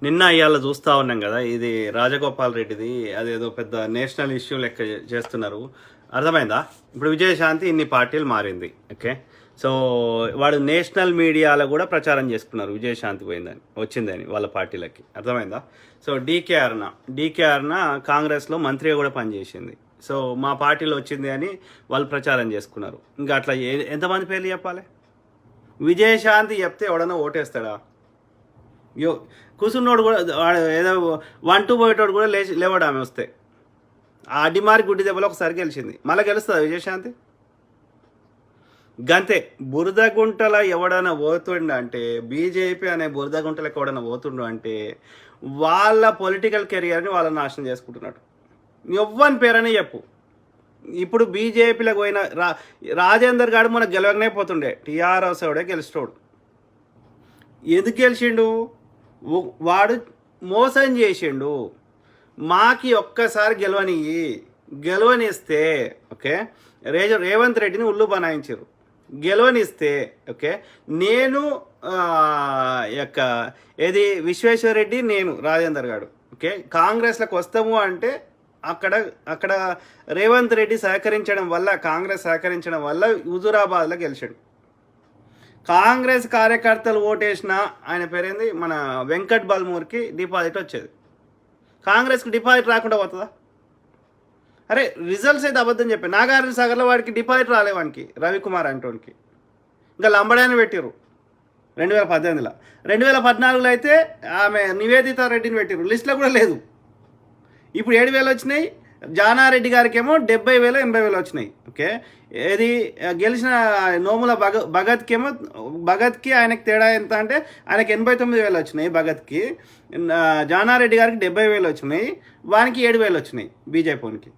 నిన్న ఇవాళ చూస్తూ ఉన్నాం కదా, ఇది రాజగోపాల్ రెడ్డిది అదేదో పెద్ద నేషనల్ ఇష్యూ లెక్క చేస్తున్నారు. అర్థమైందా? ఇప్పుడు విజయశాంతి ఇన్ని పార్టీలు మారింది. ఓకే, సో వాడు నేషనల్ మీడియాలో కూడా ప్రచారం చేసుకున్నారు విజయశాంతి పోయిందని, వచ్చిందని వాళ్ళ పార్టీలకి. అర్థమైందా? సో డీకే అర్న కాంగ్రెస్లో మంత్రిగా కూడా పనిచేసింది. సో మా పార్టీలో వచ్చింది అని వాళ్ళు ప్రచారం చేసుకున్నారు. ఇంకా అట్లా ఎంతమంది పేర్లు చెప్పాలి? విజయశాంతి చెప్తే ఎవడన్నా ఓటేస్తాడా? కూర్చున్నోడు కూడా ఏదో 1-2 పోయేటోడు కూడా లేవాడు ఆమె వస్తే. ఆ అడ్డిమారి గుడ్డి దెబ్బలో ఒకసారి గెలిచింది, మళ్ళీ గెలుస్తుంది విజయశాంతి. గంతే. బురదగుంటల ఎవడైనా పోతుండ అంటే, బీజేపీ అనే బురదగుంటలకు ఎవడైనా పోతుండు అంటే వాళ్ళ పొలిటికల్ కెరియర్ని వాళ్ళని నాశనం చేసుకుంటున్నాడు. ఎవ్వని పేరని చెప్పు. ఇప్పుడు బీజేపీలకు పోయిన రాజేందర్ గారు మనకు గెలవకనే పోతుండే, టీఆర్ఎస్ వాడే గెలుస్తాడు. ఎందుకు గెలిచిండు? వాడు మోసం చేసిండు. మాకి ఒక్కసారి గెలవనిస్తే ఓకే, రేవంత్ రెడ్డిని ఉల్లు బనాయించారు. గెలవనిస్తే ఓకే, నేను యొక్క ఏది విశ్వేశ్వరరెడ్డి, నేను రాజేందర్ గారు ఓకే కాంగ్రెస్లోకి వస్తాము అంటే అక్కడ రేవంత్ రెడ్డి కాంగ్రెస్ సహకరించడం వల్ల హుజూరాబాద్లో గెలిచాడు. కాంగ్రెస్ కార్యకర్తలు ఓటేసిన ఆయన పేరేంది, మన వెంకట్ బల్మూర్కి డిపాజిట్ వచ్చేది. కాంగ్రెస్కి డిపాజిట్ రాకుండా పోతుందా? అరే రిజల్ట్స్ అయితే అబద్ధం చెప్పారు. నాగార్జున సాగర్లో వాడికి డిపాజిట్ రాలేవానికి, రవికుమార్ అంటోనికి. ఇంకా లంబడాన్ని పెట్టిరు 2018లో. 2014లో అయితే ఆమె నివేదిత రెడ్డిని పెట్టిరు, లిస్ట్లో కూడా లేదు. ఇప్పుడు 7,000 వచ్చినాయి. జానారెడ్డి గారికి ఏమో 70,000 80,000 వచ్చినాయి. ఓకే, ఏది గెలిచిన నోముల భగత్కి ఆయనకి తేడా ఎంత అంటే, ఆయనకి 89,000 వచ్చినాయి భగత్కి, జానారెడ్డి గారికి 70,000 వచ్చినాయి, వానికి 7,000 వచ్చినాయి బీజేపీకి.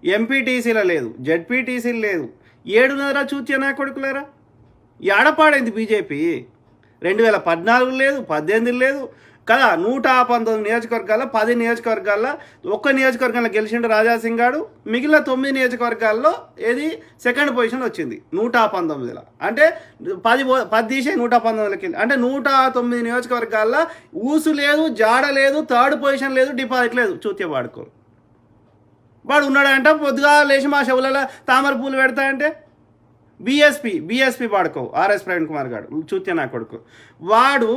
ఎంపీటీసీలో లేదు, జెడ్పీటీసీలు లేదు. 7 చూచి నా కొడుకులేరా. ఏడపాడైంది బీజేపీ. 2014 లేదు, 18 లేదు కదా. 119 నియోజకవర్గాల్లో 10 నియోజకవర్గాల్లో ఒక్క నియోజకవర్గంలో గెలిచిండు రాజాసింగ్ గారు. మిగిలిన 9 నియోజకవర్గాల్లో ఏది సెకండ్ పొజిషన్ వచ్చింది 119లో. అంటే 10 తీసే 119లోకి వెళ్ళి, అంటే 109 నియోజకవర్గాల్లో ఊసు లేదు, జాడ లేదు, థర్డ్ పొజిషన్ లేదు, డిపాజిట్ లేదు. చూతే వాడుకో. వాడు ఉన్నాడంట, పొద్దుగా లేచి మా షవులలో తామర పూలు పెడతా అంటే బీఎస్పీ వాడుకో, ఆర్ఎస్ ప్రవీణ్ కుమార్ గారు చూతే నా కొడుకు. వాడు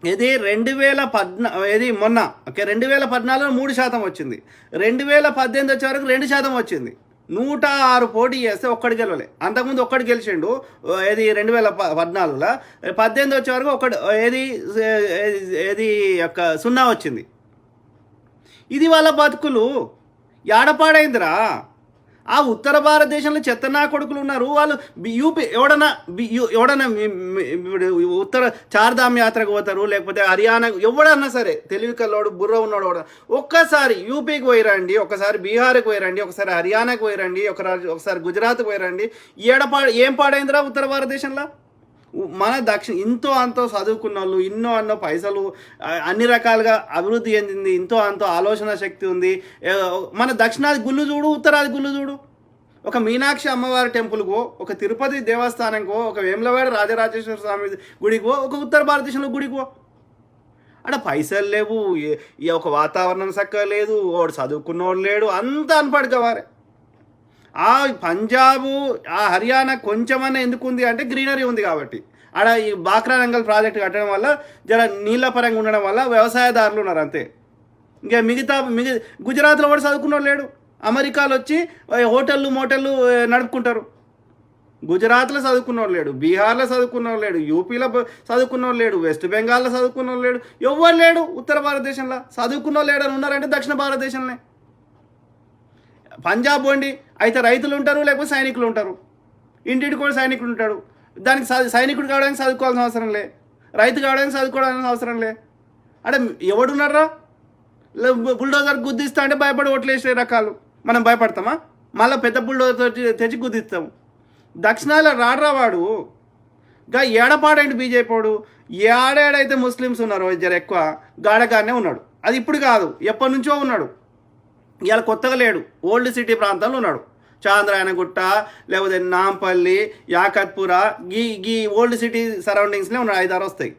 ఇది 2014 మొన్న ఓకే 2014లో 3% వచ్చింది. 2018 వచ్చే వరకు 2% వచ్చింది. 106 పోటీ చేస్తే ఒక్కడి గెలవలే. అంతకుముందు ఒక్కడి గెలిచిండు, ఏది 2014లో. 18 వచ్చే వరకు ఏది యొక్క 0 వచ్చింది. ఇది వాళ్ళ బతుకులు. ఏడపాడైందిరా. ఆ ఉత్తర భారతదేశంలో చెత్తనా కొడుకులు ఉన్నారు. వాళ్ళు యూపీ ఎవడన్నా ఉత్తర చార్ధామ్ యాత్రకు పోతారు, లేకపోతే హర్యానా, ఎవడన్నా సరే తెలివి కల్లోడు బుర్ర ఉన్నాడు కూడా ఒక్కసారి యూపీకి పోయిరండి, ఒకసారి బీహార్కి పోయిరండి, ఒకసారి హర్యానాకి పోయిరండి, ఒకసారి గుజరాత్కి పోయిరండి. ఏం పాడైందిరా ఉత్తర భారతదేశంలో? మన ఇంతో అంతో చదువుకున్న వాళ్ళు, అన్నో పైసలు, అన్ని రకాలుగా అభివృద్ధి చెందింది, అంతో ఆలోచన శక్తి ఉంది. మన దక్షిణాది గుళ్ళు చూడు, ఉత్తరాది గుళ్ళు చూడు. ఒక మీనాక్షి అమ్మవారి టెంపుల్కో, ఒక తిరుపతి దేవస్థానంకో, ఒక వేములవాడ రాజరాజేశ్వర స్వామి గుడికో, ఒక ఉత్తర భారతదేశంలో గుడికో అక్కడ పైసలు లేవు, ఒక వాతావరణం చక్కగా లేదు, వాడు చదువుకున్నవాడు లేడు, అంతా అనపడుకోవారే. ఆ పంజాబు, ఆ హర్యానా కొంచెమన్నా ఎందుకు ఉంది అంటే గ్రీనరీ ఉంది కాబట్టి. ఆడ ఈ బాక్రా రంగల్ ప్రాజెక్ట్ కట్టడం వల్ల జర నీళ్ళ పరంగా ఉండడం వల్ల వ్యవసాయదారులు ఉన్నారు అంతే. ఇంకా గుజరాత్లో కూడా చదువుకున్నవాడు లేడు. అమెరికాలో వచ్చి హోటళ్ళు మోటళ్ళు నడుపుకుంటారు. గుజరాత్లో చదువుకున్నవాడు లేడు, బీహార్లో చదువుకున్నవాడు లేడు, యూపీలో చదువుకున్నవాడు లేడు, వెస్ట్ బెంగాల్లో చదువుకున్నవాడు లేడు, ఎవ్వరు లేడు. ఉత్తర భారతదేశంలో చదువుకున్నవాళ్ళు లేడని ఉన్నారంటే దక్షిణ భారతదేశంలో. పంజాబ్ పోండి, అయితే రైతులు ఉంటారు, లేకపోతే సైనికులు ఉంటారు. ఇంటికి కూడా సైనికుడు ఉంటాడు. దానికి సైనికుడు కావడానికి చదువుకోవాల్సిన అవసరం లే, రైతు కావడానికి చదువుకోవాల్సిన అవసరం లే. అంటే ఎవడున్నారా? బుల్డోజర్ గుద్దిస్తా అంటే భయపడి ఓట్లేసే రకాలు. మనం భయపడతామా? మళ్ళీ పెద్ద బుల్డోజర్ తెచ్చి గుద్దిస్తాము. దక్షిణాలో రాడ్రా వాడు. గా ఏడపాడండి బీజేపీ వాడు. ఏడేడైతే ముస్లిమ్స్ ఉన్నారో జర ఎక్కువ గాడగానే ఉన్నాడు. అది ఇప్పుడు కాదు, ఎప్పటి నుంచో ఉన్నాడు. ఇవాళ కొత్తగా లేడు, ఓల్డ్ సిటీ ప్రాంతంలో ఉన్నాడు. చాంద్రాయనగుట్ట, లేకపోతే నాంపల్లి, యాకత్పుర, గీ ఓల్డ్ సిటీ సరౌండింగ్స్లో ఉన్నాడు. 5-6 వస్తాయి.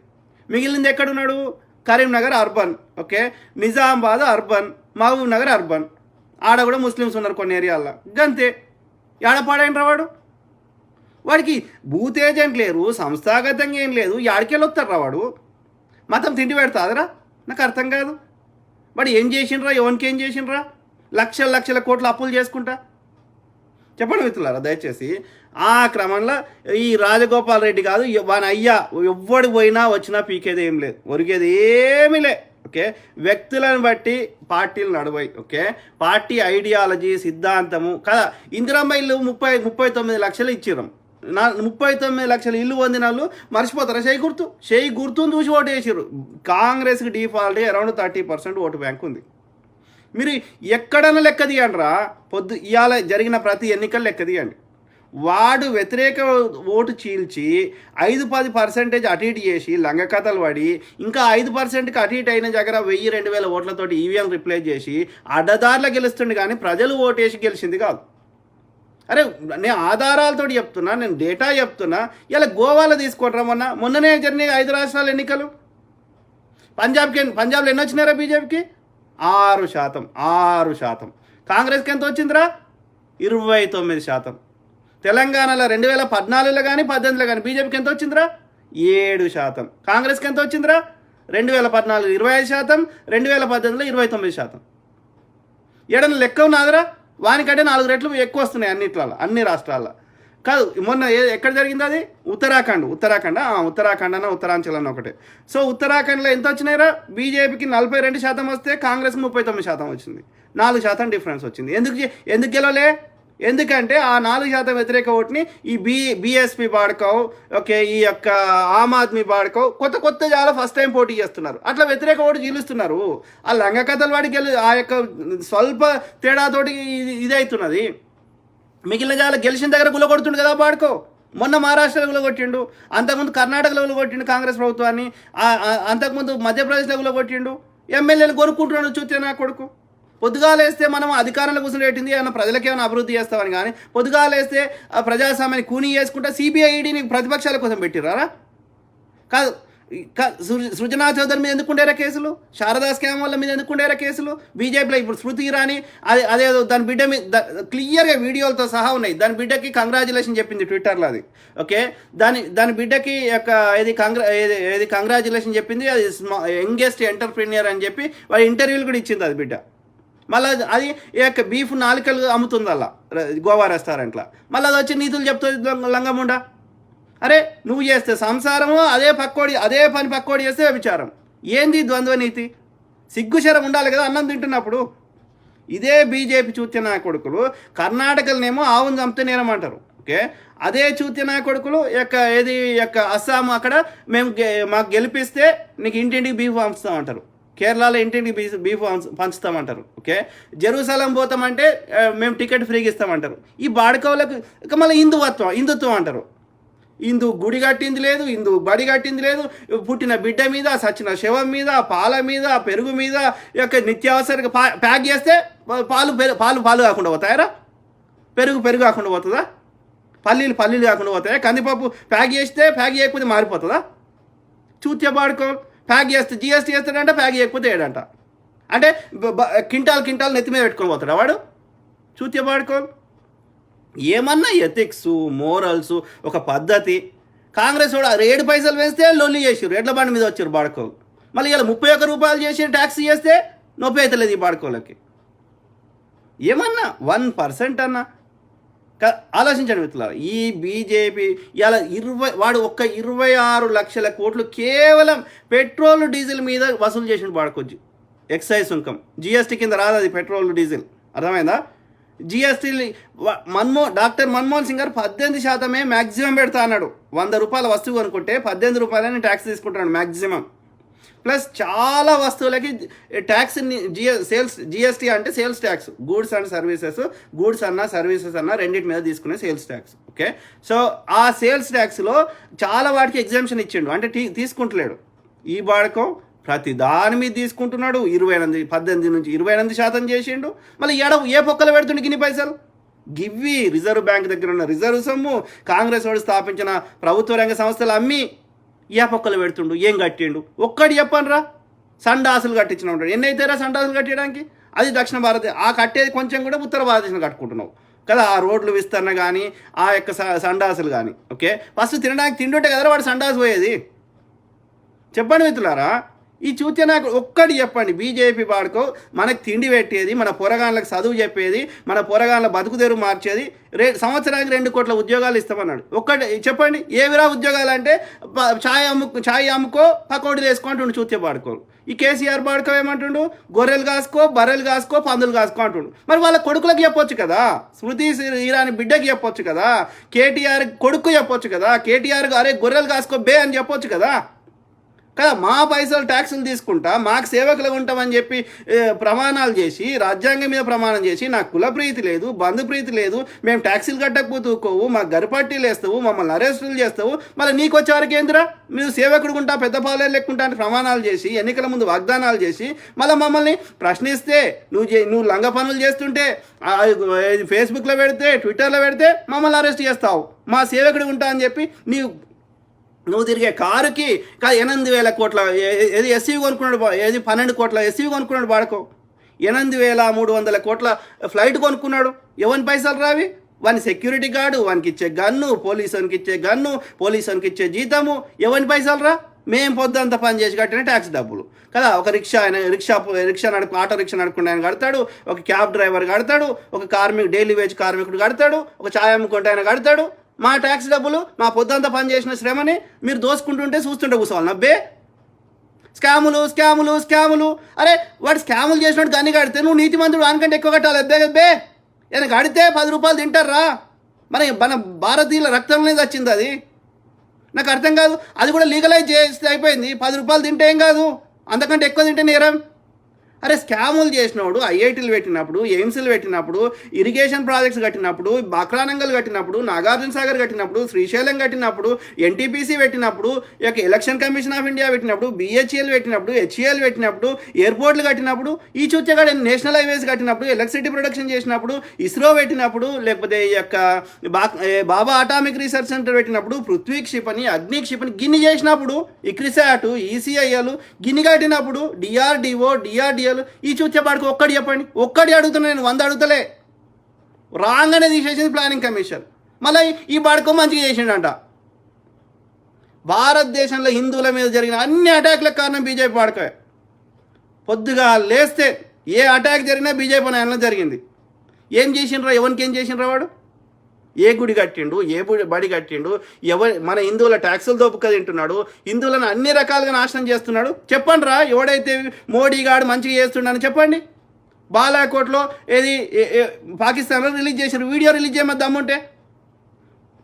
మిగిలింది ఎక్కడున్నాడు? Karimnagar urban, okay, Nizamabad urban, Mahabub Nagar urban. ఆడ కూడా ముస్లిమ్స్ ఉన్నారు కొన్ని ఏరియాల్లో, గంతే. ఏడపాడైనరా వాడికి బూత్ ఏజెంట్ లేరు, సంస్థాగతంగా ఏం లేదు, యాడికెళ్ళి వస్తారా వాడు? మతం తిండి పెడతాదరా? నాకు అర్థం కాదు. వాడు ఏం చేసిండ్రా, ఎవరికి ఏం చేసిండ్రా? లక్షల లక్షల కోట్ల అప్పులు చేసుకుంటా. చెప్పండి మిత్రులారా దయచేసి. ఆ క్రమంలో ఈ రాజగోపాల్ రెడ్డి కాదు వాని అయ్యా ఎవ్వడు పోయినా వచ్చినా పీకేది ఏం లేదు, ఒరిగేది ఏమీ లే. ఓకే, వ్యక్తులను బట్టి పార్టీలు నడవాయి. ఓకే, పార్టీ ఐడియాలజీ సిద్ధాంతము కదా. ఇందిరమ్మ ఇల్లు 39 లక్షలు ఇచ్చిర్రం. 39 లక్షల ఇల్లు పొందిన వాళ్ళు మర్చిపోతారా? చేయి గుర్తుని చూసి ఓటు వేసారు. కాంగ్రెస్కి డిఫాల్ట్ అరౌండ్ 30% ఓటు బ్యాంక్ ఉంది. మీరు ఎక్కడన్నా లెక్క తీయండి రా, ఇవాళ జరిగిన ప్రతి ఎన్నికలు లెక్క తీయండి. వాడు వ్యతిరేక ఓటు చీల్చి 5-10% అటు ఇటు చేసి లంగ కథలు పడి ఇంకా 5%కి అటు ఇటు అయిన దగ్గర 1000-2000 ఓట్లతోటి ఈవీఎం రిప్లేస్ చేసి అడ్డదారులు గెలుస్తుండే, కానీ ప్రజలు ఓటేసి గెలిచింది కాదు. అరే నేను ఆధారాలతో చెప్తున్నా, నేను డేటా చెప్తున్నా. ఇలా గోవాలో తీసుకోవటం మొన్ననే జరిగినాయి 5 రాష్ట్రాల ఎన్నికలు. పంజాబ్లో ఎన్ని వచ్చినారా బీజేపీకి? 6%. కాంగ్రెస్కి ఎంత వచ్చిందిరా? 29%. తెలంగాణలో 2014లో కానీ 18లో కానీ బీజేపీకి ఎంత వచ్చిందిరా? 7%. కాంగ్రెస్కి ఎంత వచ్చిందిరా? 2014 25%, 2018లో 29%. ఏడన్నా లెక్క ఉన్నదిరా? వానికంటే 4 రెట్లు ఎక్కువ వస్తున్నాయి అన్ని రాష్ట్రాల్లో. కాదు, మొన్న ఎక్కడ జరిగింది అది? ఉత్తరాఖండ్ అన్న ఉత్తరాంచల్ అన్న ఒకటే. సో ఉత్తరాఖండ్లో ఎంత వచ్చినాయిరా? బీజేపీకి 42% వస్తే కాంగ్రెస్కి 39% వచ్చింది. 4% డిఫరెన్స్ వచ్చింది. ఎందుకు గెలవలే? ఎందుకంటే ఆ 4% వ్యతిరేక ఓటుని ఈ బీఎస్పీ బాడుకోవు, ఓకే, ఈ యొక్క ఆమ్ ఆద్మీ బాడుకోవు కొత్త చాలా ఫస్ట్ టైం పోటీ చేస్తున్నారు. అట్లా వ్యతిరేక ఓటు చీలుస్తున్నారు. ఆ లంగ కథలు వాడికి ఆ యొక్క స్వల్ప తేడాతోటి ఇదవుతున్నది. మిగిలిన చాలా గెలిచిన దగ్గర గులగొడుతుండు కదా బాడుకో. మొన్న మహారాష్ట్రలో గులగొట్టిండు, అంతకుముందు కర్ణాటకలో గులగొట్టిండు కాంగ్రెస్ ప్రభుత్వాన్ని, అంతకుముందు మధ్యప్రదేశ్లో గులగొట్టిండు. ఎమ్మెల్యేలు కొనుక్కుంటున్నాడు చూస్తే నా కొడుకు. పొద్దుగాలేస్తే మనం అధికారంలో కూర్చుని ఏమైనా ప్రజలకి ఏమైనా అభివృద్ధి చేస్తామని, కానీ పొద్దుగాలేస్తే ప్రజాస్వామ్యాన్ని కూనీ చేసుకుంటే సిబిఐడిని ప్రతిపక్షాల కోసం పెట్టిరారా? కాదు, సృజనా చౌదరి మీద ఎందుకుండేరా కేసులు? శారదా స్కామ్ వల్ల మీద ఎందుకుండేరా కేసులు? బీజేపీలో ఇప్పుడు స్మృతి ఇరానీ అదేదో దాని బిడ్డ మీద క్లియర్గా వీడియోలతో సహా ఉన్నాయి. దాని బిడ్డకి కంగ్రాచులేషన్ చెప్పింది ట్విట్టర్లో అది. ఓకే, దాని బిడ్డకి యొక్క ఏది కంగ్రాచులేషన్ చెప్పింది. అది యంగెస్ట్ ఎంటర్ప్రీనియర్ అని చెప్పి వాడి ఇంటర్వ్యూలు కూడా ఇచ్చింది అది బిడ్డ. మళ్ళీ అది ఈ యొక్క బీఫ్ 4 అమ్ముతుంది అలా గోవా రెస్టారెంట్లో. మళ్ళీ అది వచ్చి నీతులు చెప్తుంది లంగముండా. అరే నువ్వు చేస్తే సంసారము, అదే పని పక్కోడి చేస్తే విచారం. ఏంది ద్వంద్వ నీతి? సిగ్గుశరం ఉండాలి కదా అన్నం తింటున్నప్పుడు. ఇదే బీజేపీ చూత్య నాయకుడుకులు కర్ణాటకలనేమో ఆవును చంపితే నేరమంటారు. ఓకే, అదే చూత్య నాయకుడుకులు యొక్క అస్సాం అక్కడ మాకు గెలిపిస్తే నీకు ఇంటింటికి బీఫ్ పంచుతామంటారు. కేరళలో ఇంటింటికి బీఫ్ పంచుతామంటారు. ఓకే, జెరూసలం పోతామంటే మేము టికెట్ ఫ్రీగా ఇస్తామంటారు. ఈ బాడుకోవులకు ఇక మళ్ళీ హిందుత్వం అంటారు. హిందూ గుడి కట్టింది లేదు, హిందూ బడి కట్టింది లేదు. పుట్టిన బిడ్డ మీద, సచిన శవం మీద, పాల మీద, పెరుగు మీద యొక్క నిత్యావసర ప్యాక్ చేస్తే పాలు కాకుండా పోతాయరా? పెరుగు కాకుండా పోతుందా? పల్లీలు కాకుండా పోతాయా? కందిపప్పు ప్యాక్ చేయకపోతే మారిపోతుందా? చూత్య బాడుకో ప్యాక్ చేస్తే జిఎస్టీ వేస్తాడంట, ప్యాక్ చేయకపోతే ఏడంట. అంటే కింటాల్ నెత్తి మీద పెట్టుకొని పోతాడా వాడు? చూత్య బాడుకో. ఏమన్నా ఎథిక్స్, మోరల్స్, ఒక పద్ధతి. కాంగ్రెస్ వాడు 7 పైసలు వేస్తే లొల్లి చేసారు, ఎడ్ల బండి మీద వచ్చారు బాడుకోలు. మళ్ళీ ఇలా 31 రూపాయలు చేసి ట్యాక్స్ చేస్తే నొప్పి అవుతలేదు ఈ బాడుకోలకి. ఏమన్నా 1% అన్నా ఆలోచించండి మిత్రులారా. ఈ బీజేపీ ఇలా వాడు ఒక్క 26 లక్షల కోట్లు కేవలం పెట్రోల్ డీజిల్ మీద వసూలు చేసిన వాడుకోవచ్చు. ఎక్సైజ్ సుంకం జిఎస్టీ కింద రాదు అది, పెట్రోల్ డీజిల్. అర్థమైందా? జిఎస్టీ డాక్టర్ మన్మోహన్ సింగ్ గారు 18% మ్యాక్సిమం పెడతా అన్నాడు. 100 రూపాయల వస్తువు అనుకుంటే 18 రూపాయలని ట్యాక్స్ తీసుకుంటాడు మ్యాక్సిమం. ప్లస్ చాలా వస్తువులకి ట్యాక్స్ జిఎస్టీ అంటే sales tax, goods and services, services రెండింటి మీద తీసుకునే సేల్స్ ట్యాక్స్. ఓకే, సో ఆ సేల్స్ ట్యాక్స్లో చాలా వాటికి ఎగ్జామ్షన్ ఇచ్చిండు, అంటే తీసుకుంటలేడు. ఈ బాడకం ప్రతి దాని మీద తీసుకుంటున్నాడు. 18 నుంచి 28% చేసిండు. మళ్ళీ ఏ పొక్కలు పెడుతుండే గిన్ని పైసలు? గివ్వి రిజర్వ్ బ్యాంక్ దగ్గర ఉన్న రిజర్వ్ సొమ్ము కాంగ్రెస్ వాడు స్థాపించిన ప్రభుత్వ రంగ సంస్థలు అమ్మి ఏ పొక్కలు పెడుతుండు. ఏం కట్టిండు ఒక్కటి చెప్పండి రా. సండాసులు కట్టించిన ఉంటాడు. ఎన్ని అవుతారా సండాసులు కట్టడానికి? అది దక్షిణ భారత, ఆ కట్టేది కొంచెం కూడా ఉత్తర భారతదేశం కట్టుకుంటున్నావు కదా. ఆ రోడ్లు విస్తరణ కానీ ఆ యొక్క సండాసులు కానీ. ఓకే, ఫస్ట్ తినడానికి తింటుంటే కదా వాడు సండాసు పోయేది. చెప్పండి మిత్రులారా, ఈ చూస్తే నాకు ఒక్కటి చెప్పండి. బీజేపీ వాడుకో మనకు తిండి పెట్టేది, మన పొరగాళ్ళకి చదువు చెప్పేది, మన పొరగాళ్ళ బతుకుదెరువు మార్చేది, సంవత్సరానికి 2 కోట్ల ఉద్యోగాలు ఇస్తామన్నాడు. ఒక్కటి చెప్పండి, ఏవిరా ఉద్యోగాలు అంటే ఛాయ్ అమ్ముకో పకోడీలు వేసుకుంటుండు చూస్తే పాడుకోరు. ఈ కేసీఆర్ పాడుకో ఏమంటుండు, గొర్రెలు కాసుకో, బర్రెలు కాసుకో, పందులు కాసుకో అంటుండు. మరి వాళ్ళ కొడుకులకు చెప్పొచ్చు కదా, స్మృతి ఇరానీ బిడ్డకి చెప్పొచ్చు కదా, కేటీఆర్ కొడుకు చెప్పొచ్చు కదా, కేటీఆర్ అరే గొర్రెలు కాసుకో బే అని చెప్పొచ్చు కదా. కదా, మా పైసలు ట్యాక్సులు తీసుకుంటా మాకు సేవకులు ఉంటామని చెప్పి ప్రమాణాలు చేసి, రాజ్యాంగం మీద ప్రమాణం చేసి, నాకు కులప్రీతి లేదు, బంధుప్రీతి లేదు, మేము ట్యాక్సీలు కట్టకపోతుకోవు, మాకు గరిపట్టీలు వేస్తావు, మమ్మల్ని అరెస్టులు చేస్తావు, మళ్ళీ నీకు వచ్చేవారికి ఏందిరా మీరు సేవకుడు ఉంటా పెద్ద పాలేరు లెక్కుంటా అని ప్రమాణాలు చేసి, ఎన్నికల ముందు వాగ్దానాలు చేసి, మళ్ళీ మమ్మల్ని ప్రశ్నిస్తే, నువ్వు లంగ పనులు చేస్తుంటే ఫేస్బుక్లో పెడితే, ట్విట్టర్లో పెడితే మమ్మల్ని అరెస్ట్ చేస్తావు, మా సేవకుడు ఉంటా అని చెప్పి నువ్వు తిరిగే కారుకి 8,000 కోట్ల ఏది ఎస్సీవి కొనుక్కున్నాడు, ఏది 12 కోట్ల ఎస్సీవి కొనుక్కున్నాడు వాడుకో. 8,300 కోట్ల ఫ్లైట్ కొనుక్కున్నాడు. ఎవరి పైసలు రావి? వాని సెక్యూరిటీ గార్డు, వానికి ఇచ్చే గన్ను, పోలీసునికి ఇచ్చే గన్ను, పోలీసునికి ఇచ్చే జీతము, ఎవరి పైసలు రా? మేము పొద్దంతా పని చేసి కట్టిన ట్యాక్స్ డబ్బులు కదా. ఒక ఆటో రిక్షా నడుపుకుంటే ఆయన కడతాడు, ఒక క్యాబ్ డ్రైవర్ కడతాడు, ఒక డైలీ వేజ్ కార్మికుడు కడతాడు, ఒక ఛాయ్ అమ్ముకుంటే ఆయన కడతాడు. మా ట్యాక్స్ డబ్బులు, మా పొద్దంతా పని చేసిన శ్రమని మీరు దోసుకుంటుంటే చూస్తుంటే కూర్చోవాలి. నబ్బే స్కాములు స్కాములు స్కాములు. అరే వాడు స్కాములు చేసినట్టు గన్ని కడితే నువ్వు నీతిమంతుడు వానికంటే ఎక్కువ కట్టాలి. అబ్బే నేను కడితే 10 రూపాయలు తింటారా? మన భారతీయుల రక్తంలోనే వచ్చింది అది. నాకు అర్థం కాదు. అది కూడా లీగలైజ్ చేస్తే అయిపోయింది. 10 రూపాయలు తింటే ఏం కాదు, అంతకంటే ఎక్కువ తింటే నేరం. అరే స్కాములు చేసినప్పుడు, ఐఐటీలు పెట్టినప్పుడు, ఎయిమ్స్లు పెట్టినప్పుడు, ఇరిగేషన్ ప్రాజెక్ట్స్ కట్టినప్పుడు, బాక్రానంగల్ కట్టినప్పుడు, నాగార్జున సాగర్ కట్టినప్పుడు, శ్రీశైలం కట్టినప్పుడు, ఎన్టీపీసీ పెట్టినప్పుడు, ఇక ఎలక్షన్ కమిషన్ ఆఫ్ ఇండియా పెట్టినప్పుడు, బిహెచ్ఎల్ పెట్టినప్పుడు, హెచ్ఏఎల్ పెట్టినప్పుడు, ఎయిర్పోర్ట్లు కట్టినప్పుడు, ఈ చూచగాడ నేషనల్ హైవేస్ కట్టినప్పుడు, ఎలక్ట్రిసిటీ ప్రొడక్షన్ చేసినప్పుడు, ఇస్రో పెట్టినప్పుడు, లేకపోతే ఈ యొక్క బాబా అటామిక్ రీసెర్చ్ సెంటర్ పెట్టినప్పుడు, పృథ్వీ క్షిపణి, అగ్ని క్షిపణి గిన్ని చేసినప్పుడు, ఇక్రిసాటు, ఈసీఐఎల్ గిన్ని కట్టినప్పుడు, డిఆర్డిఓ ఈ చూచేపాడికి ఒక్కటి చెప్పండి. ఒక్కటి అడుగుతున్నా నేను, 100 అడుగుతలే. రాగానే తీసేసింది ప్లానింగ్ కమిషన్. మళ్ళీ ఈ బాడుకో మంచిగా చేసిండంట. భారతదేశంలో హిందువుల మీద జరిగిన అన్ని అటాక్లకు కారణం బీజేపీ బాడుకే. పొద్దుగా లేస్తే ఏ అటాక్ జరిగినా బీజేపీ నాయనలో జరిగింది. ఏం చేసిండ్రా? ఎవరికి ఏం చేసిండ్రా? వాడు ఏ గుడి కట్టిండు, ఏ బడి కట్టిండు, మన హిందువుల ట్యాక్సులు దోపుక తింటున్నాడు, హిందువులను అన్ని రకాలుగా నాశనం చేస్తున్నాడు. చెప్పండి రా, ఎవడైతే మోడీ గాడు మంచిగా చేస్తున్నాడని చెప్పండి. బాలాకోట్లో ఏది పాకిస్తాన్లో రిలీజ్ చేశారు, వీడియో రిలీజ్ చేయమని దమ్ముంటే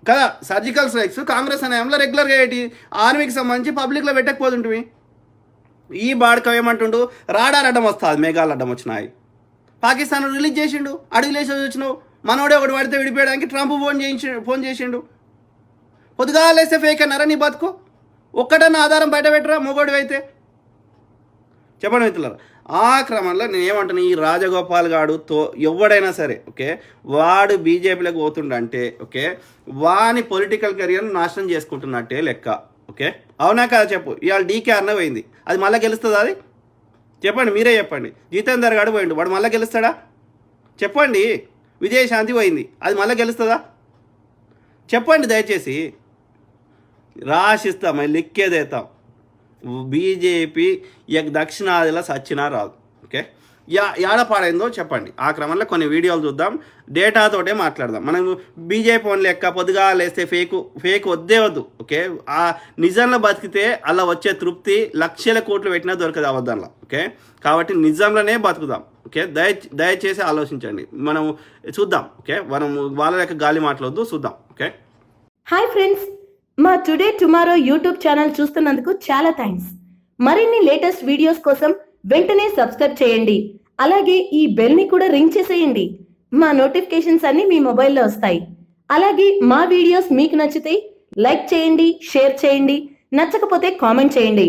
కదా. సర్జికల్ స్ట్రైక్స్ కాంగ్రెస్ హయాంలో రెగ్యులర్గా ఏంటి ఆర్మీకి సంబంధించి పబ్లిక్లో పెట్టకపోతుంటివి. ఈ బాడక ఏమంటుండు, రాడార్ అడ్డం వస్తుంది, మేఘాలు అడ్డం వచ్చినాయి. పాకిస్తాన్ రిలీజ్ చేసిండు, అడుగులేసి వచ్చినావు. మనోడే ఒకటి పడితే విడిపోయడానికి ట్రంప్ ఫోన్ చేసిండు. పొద్దుగా లేస్తే ఫేక్ అన్నారా నీ బతుకు? ఒక్కటన్నా ఆధారం బయట పెట్టరా మొగోడు అయితే? చెప్పండి మిత్రులారా. ఆ క్రమంలో నేను ఏమంటున్నా, ఈ రాజగోపాల్ గాడుతో ఎవడైనా సరే ఓకే, వాడు బీజేపీలోకి పోతుండంటే ఓకే, వాని పొలిటికల్ కెరియర్ను నాశనం చేసుకుంటున్నట్టే లెక్క. ఓకే, అవునా కదా చెప్పు. ఇవాళ డీకేఆర్నే పోయింది, అది మళ్ళీ గెలుస్తుందా? అది చెప్పండి, మీరే చెప్పండి. జితేందర్ గాడు పోయిండు, వాడు మళ్ళీ గెలుస్తాడా? చెప్పండి. విజయశాంతి పోయింది, అది మళ్ళీ గెలుస్తుందా? చెప్పండి దయచేసి. రాసిస్తాం, లిక్కేదేతాం. బీజేపీ దక్షిణాదిలో సచ్చినా రాదు. ఓకే, ఏడపాడైందో చెప్పండి. ఆ క్రమంలో కొన్ని వీడియోలు చూద్దాం, డేటాతోటే మాట్లాడదాం. మనం బీజేపీ ఓన్ లెక్క పొద్దుగా లేస్తే ఫేక్ వద్దే వద్దు. ఓకే, ఆ నిజంలో బతికితే అలా వచ్చే తృప్తి లక్షల కోట్లు పెట్టినా దొరకదు అవద్దంలో. ఓకే, కాబట్టి నిజంలోనే బతుకుదాం. ఓకే, దయచేసి ఆలోచించండి. మనం చూద్దాం. ఓకే, మనం వాళ్ళ లెక్క గాలి మాట్లాడొద్దు, చూద్దాం. ఓకే, హాయ్ ఫ్రెండ్స్, మా టుడే టుమారో యూట్యూబ్ ఛానల్ చూస్తున్నందుకు చాలా థ్యాంక్స్. మరిన్ని లేటెస్ట్ వీడియోస్ కోసం వెంటనే సబ్స్క్రైబ్ చేయండి. అలాగే ఈ బెల్ ని కూడా రింగ్ చేసేయండి. మా నోటిఫికేషన్స్ అన్ని మీ మొబైల్లో వస్తాయి. అలాగే మా వీడియోస్ మీకు నచ్చితే లైక్ చేయండి, షేర్ చేయండి, నచ్చకపోతే కామెంట్ చేయండి.